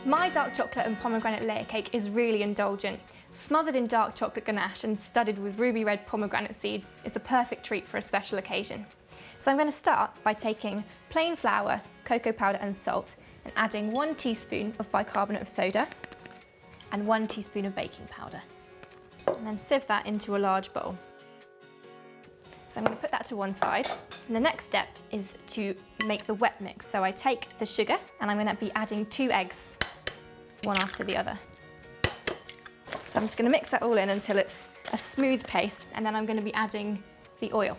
My dark chocolate and pomegranate layer cake is really indulgent. Smothered in dark chocolate ganache and studded with ruby red pomegranate seeds, it's a perfect treat for a special occasion. So I'm going to start by taking plain flour, cocoa powder and salt and adding 1 teaspoon of bicarbonate of soda and 1 teaspoon of baking powder. And then sieve that into a large bowl. So I'm going to put that to one side. And the next step is to make the wet mix. So I take the sugar and I'm going to be adding 2 eggs, one after the other. So I'm just going to mix that all in until it's a smooth paste, and then I'm going to be adding the oil.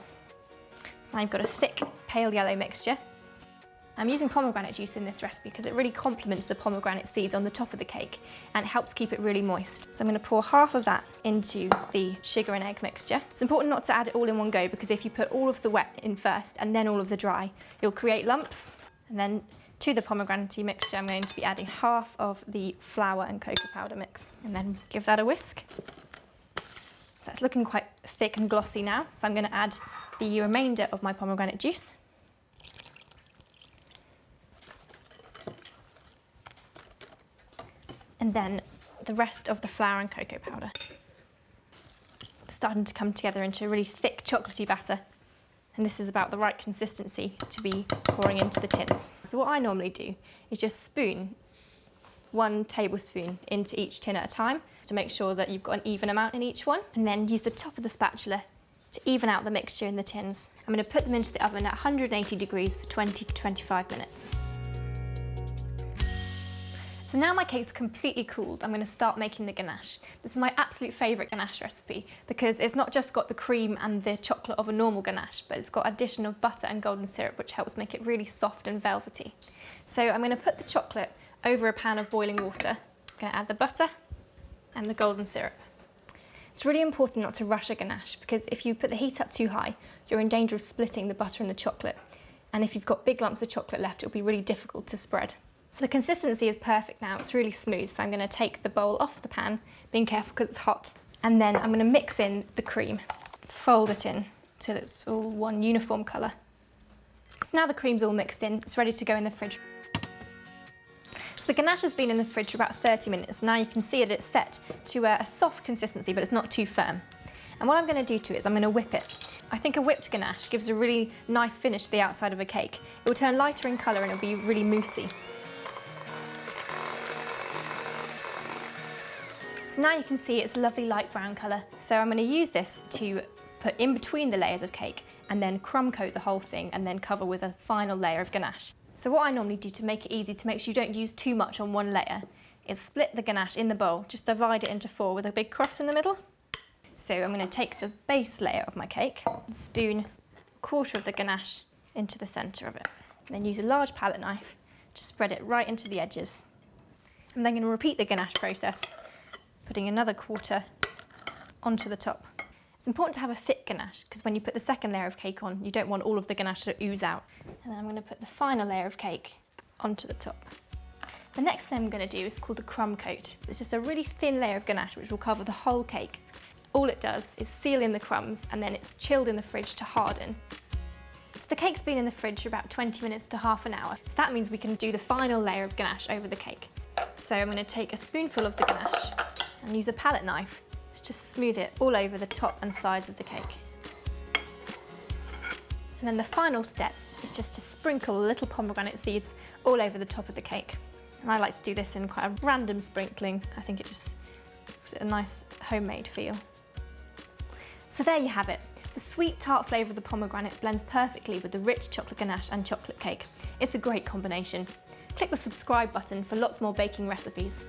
So now I've got a thick, pale yellow mixture. I'm using pomegranate juice in this recipe because it really complements the pomegranate seeds on the top of the cake and it helps keep it really moist. So I'm going to pour half of that into the sugar and egg mixture. It's important not to add it all in one go because if you put all of the wet in first and then all of the dry, you'll create lumps. And then to the pomegranate mixture, I'm going to be adding half of the flour and cocoa powder mix and then give that a whisk. So it's looking quite thick and glossy now. So I'm going to add the remainder of my pomegranate juice. And then the rest of the flour and cocoa powder. It's starting to come together into a really thick chocolatey batter. And this is about the right consistency to be pouring into the tins. So what I normally do is just spoon 1 tablespoon into each tin at a time to make sure that you've got an even amount in each one. And then use the top of the spatula to even out the mixture in the tins. I'm going to put them into the oven at 180 degrees for 20 to 25 minutes. So now my cake's completely cooled, I'm going to start making the ganache. This is my absolute favourite ganache recipe because it's not just got the cream and the chocolate of a normal ganache, but it's got addition of butter and golden syrup, which helps make it really soft and velvety. So I'm going to put the chocolate over a pan of boiling water. I'm going to add the butter and the golden syrup. It's really important not to rush a ganache because if you put the heat up too high, you're in danger of splitting the butter and the chocolate. And if you've got big lumps of chocolate left, it'll be really difficult to spread. So the consistency is perfect now, it's really smooth, so I'm going to take the bowl off the pan, being careful because it's hot, and then I'm going to mix in the cream, fold it in till it's all one uniform colour. So now the cream's all mixed in, it's ready to go in the fridge. So the ganache has been in the fridge for about 30 minutes, now you can see that it's set to a soft consistency, but it's not too firm. And what I'm going to do to it is I'm going to whip it. I think a whipped ganache gives a really nice finish to the outside of a cake. It will turn lighter in colour and it'll be really moussey. So now you can see it's a lovely light brown colour. So I'm going to use this to put in between the layers of cake and then crumb coat the whole thing and then cover with a final layer of ganache. So what I normally do to make it easy to make sure you don't use too much on one layer is split the ganache in the bowl, just divide it into 4 with a big cross in the middle. So I'm going to take the base layer of my cake and spoon 1/4 of the ganache into the centre of it. And then use a large palette knife to spread it right into the edges. I'm then going to repeat the ganache process, putting another 1/4 onto the top. It's important to have a thick ganache because when you put the second layer of cake on, you don't want all of the ganache to ooze out. And then I'm going to put the final layer of cake onto the top. The next thing I'm going to do is called the crumb coat. It's just a really thin layer of ganache which will cover the whole cake. All it does is seal in the crumbs and then it's chilled in the fridge to harden. So the cake's been in the fridge for about 20 minutes to half an hour. So that means we can do the final layer of ganache over the cake. So I'm going to take a spoonful of the ganache and use a palette knife to just smooth it all over the top and sides of the cake. And then the final step is just to sprinkle little pomegranate seeds all over the top of the cake. And I like to do this in quite a random sprinkling. I think it just gives it a nice homemade feel. So there you have it. The sweet tart flavour of the pomegranate blends perfectly with the rich chocolate ganache and chocolate cake. It's a great combination. Click the subscribe button for lots more baking recipes.